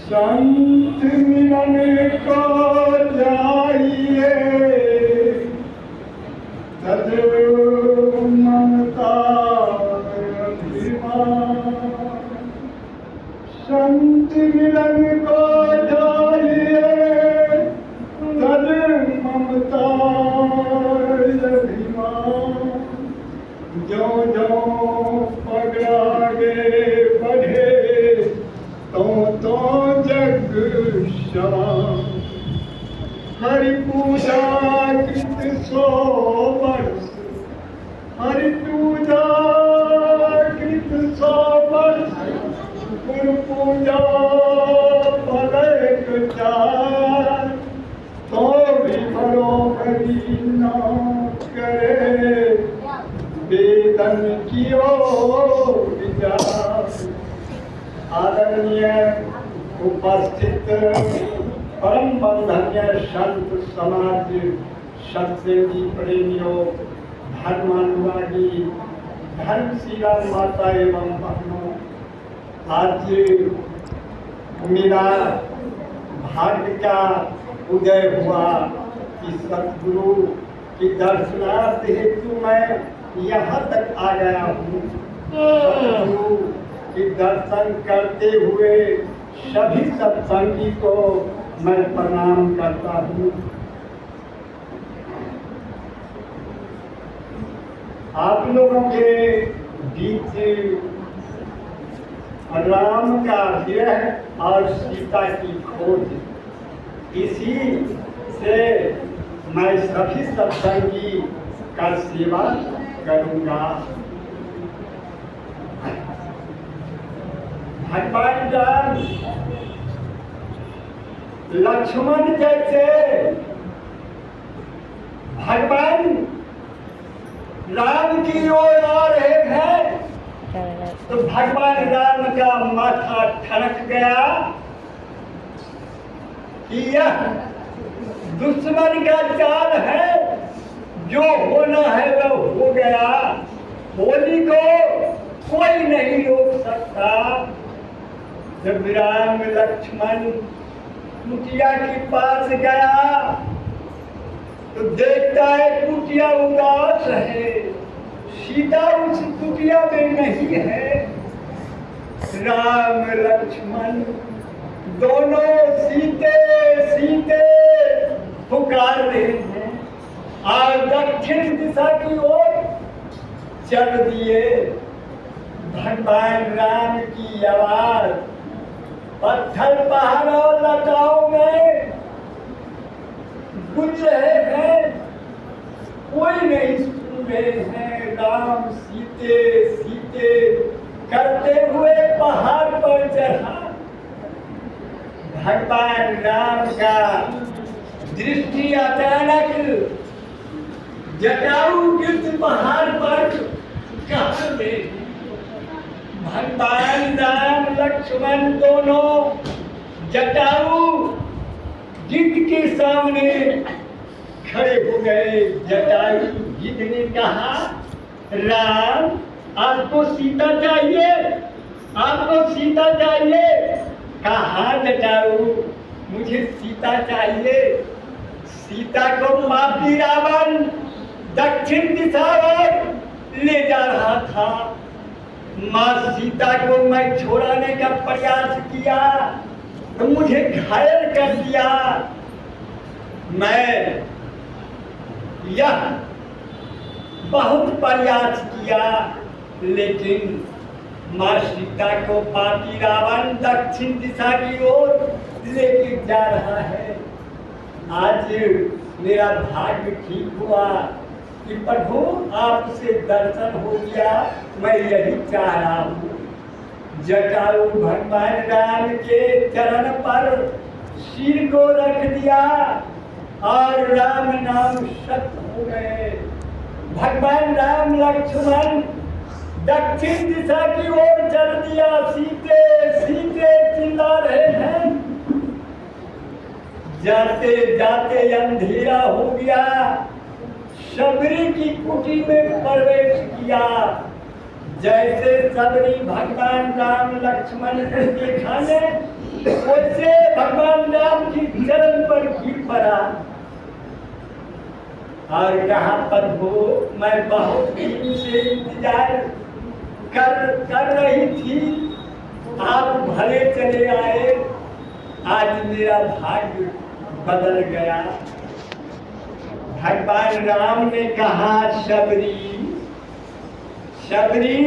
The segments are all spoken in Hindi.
संत मिलन को जाइए तद ममता अभिमान। संत मिलन को जाइए तद ममता अभिमान। जो जो पगलागे बढ़े तो जग श्याम। हरि पूजा कृत 100 वर्ष, हरि पूजा कृत 100 वर्ष। गुरु पूजा पलक 4, तो भी बरोबरी न करे वेदन कियो विचार। आदरणीय उपस्थित परम बंधन्य संत समाज, सत्संगी प्रेमियों, धर्मानुरागी, धर्मशिला माता एवं बहनों, आज मेरा भाग्य का उदय हुआ कि सतगुरु की दर्शनार्थ हेतु मैं यहाँ तक आ गया हूँ। सतगुरु के दर्शन करते हुए सभी सत्संगी को मैं प्रणाम करता हूँ। आप लोगों के बीच राम का विरह और सीता की खोज, इसी से मैं सभी सत्संगी का सेवा करूँगा। भगवान राम लक्ष्मण जैसे भगवान राम की ओर आ रहे हैं तो भगवान राम का माथा ठनक गया कि यह दुश्मन का चाल है, जो होना है वह हो गया। होली को कोई नहीं रोक सकता। जब राम लक्ष्मण कुटिया के पास गया तो देखता है कुटिया उदास है, सीता उस कुटिया में नहीं है। राम लक्ष्मण दोनों सीते सीते पुकार रहे हैं और दक्षिण दिशा की ओर चल दिए। भगवान राम की आवाज पत्थर पहाड़ और लताओं में गूंज रहे हैं, कोई नहीं सुन रहे हैं। राम सीते सीते करते हुए पहाड़ पर चढ़ा। भगवान राम का दृष्टि अचानक जटायु गिद्ध पहाड़ पर कहाँ में। भगवान राम लक्ष्मण दोनों जटायु गिद्ध के सामने खड़े हो गए। जटायु गिद्ध ने कहा, राम आपको सीता चाहिए, आपको सीता चाहिए। कहा जटायु, मुझे सीता चाहिए। सीता को पापी रावण दक्षिण दिशा ओर ले जा रहा था। माँ सीता को मैं छुड़ाने का प्रयास किया तो मुझे घायल कर दिया। मैं यह बहुत प्रयास किया, लेकिन माँ सीता को पापी रावण दक्षिण दिशा की ओर लेके जा रहा है। आज मेरा भाग्य ठीक हुआ कि प्रभु आपसे दर्शन हो गया, मैं यही चाह रहा हूँ। जटायु भगवान राम के चरण पर सिर को रख दिया और राम नाम सत्य हो गए। भगवान राम लक्ष्मण दक्षिण दिशा की ओर चल दिया। सीते सीते चिल्ला रहे हैं। जाते जाते अंधेरा हो गया। शबरी की कुटी में प्रवेश किया। जैसे सबरी भगवान राम लक्ष्मण को देखा ने, वैसे भगवान राम की चरण पर गिर पड़ा और कहा, प्रभु मैं बहुत दिन से इंतजार कर रही थी, आप भले चले आए, आज मेरा भाग्य बदल गया। भगवान राम ने कहा, शबरी शबरी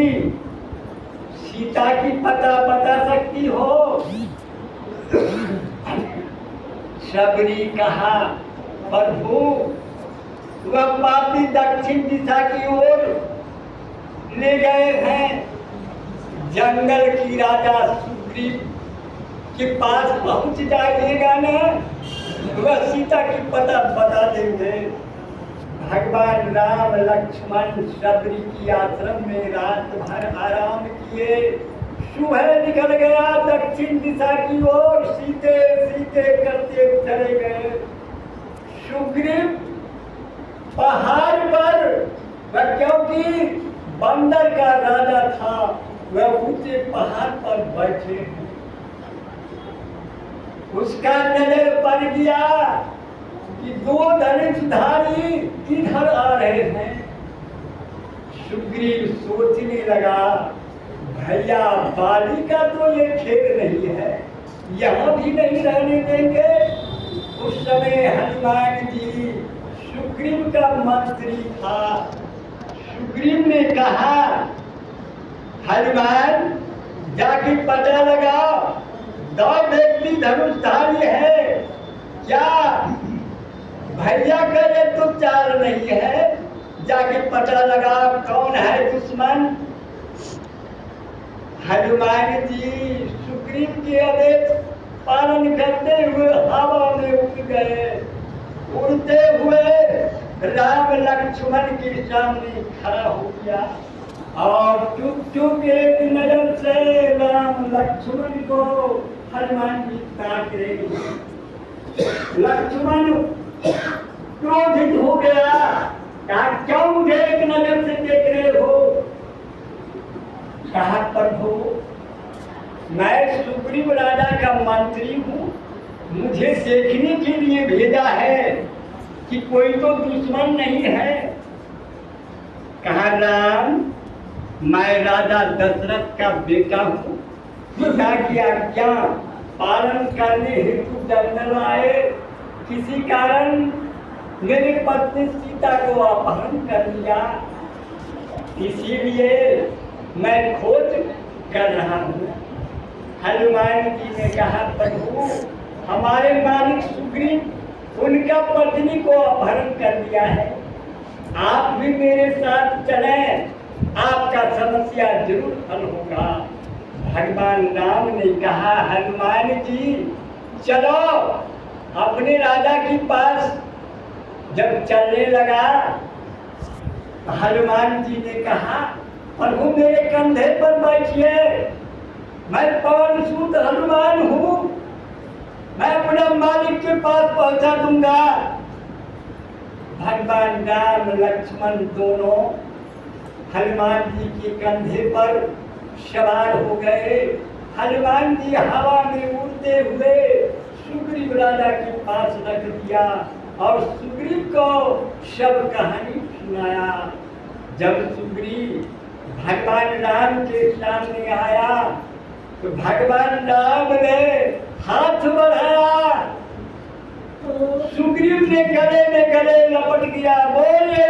सीता की पता बता सकती हो? शबरी कहा, प्रभु वह पापी दक्षिण दिशा की ओर ले गए हैं, जंगल की राजा सुग्रीव के पास पहुंच जाइएगा ना, वह सीता की पता बता देंगे। भगवान राम लक्ष्मण शबरी की आश्रम में रात भर आराम किए। सुबह निकल गया दक्षिण दिशा की ओर, सीते सीते करते चले गए। सुग्रीव पहाड़ पर, वह क्योंकि बंदर का राजा था, वह ऊंचे पहाड़ पर बैठे हैं। उसका नजर पड़ गया कि दो धनुषधारी इधर आ रहे हैं। सुग्रीव सोचने लगा, भैया बाली का तो ये खेल नहीं है, यहाँ भी नहीं रहने देंगे। उस समय हनुमान जी सुग्रीव का मंत्री था। सुग्रीव ने कहा, हनुमान जाके पता लगाओ, दो व्यक्ति धनुषधारी है क्या? भैया का ये तो चाल नहीं है, जाके पता लगाओ कौन है दुश्मन। हनुमान जी सुग्रीव के आदेश पालन करते हुए हवा में उड़ गए। उड़ते हुए राम लक्ष्मण के सामने खड़ा हो गया और चुप चुप एक नजर से राम लक्ष्मण को हनुमान जी ताक रहे। लक्ष्मण क्रोधित हो गया, कहा, क्यों मुझे एक नजर से देख रहे हो? कहा, प्रभु मैं सुग्रीव राजा का मंत्री हूँ, मुझे देखने के लिए भेजा है कि कोई तो दुश्मन नहीं है। कहा, राम मैं राजा दशरथ का बेटा हूँ, पिता की आज्ञा पालन करने हेतु जंगल आए, किसी कारण मेरी पत्नी सीता को अपहरण कर लिया, इसीलिए मैं खोज कर रहा हूँ। हनुमान जी ने कहा, प्रभु हमारे मालिक सुग्रीव उनका पत्नी को अपहरण कर लिया है, आप भी मेरे साथ चलें, आपका समस्या जरूर हल होगा। भगवान राम ने कहा, हनुमान जी चलो। अपने राजा के पास जब चलने लगा, हनुमान जी ने कहा, प्रभु मेरे कंधे पर बैठिए, मैं पवन सुत हनुमान हूँ, मैं अपने मालिक के पास पहुंचा दूंगा। भगवान राम लक्ष्मण दोनों हनुमान जी के कंधे पर सवार हो गए। हनुमान जी हवा में उड़ते हुए सुग्रीव राजा के पास रख दिया और सुग्रीव को सब कहानी सुनाया। जब सुग्रीव भगवान राम के सामने आया तो भगवान राम ने हाथ बढ़ाया, सुग्रीव ने गले में गले लपट गया, बोले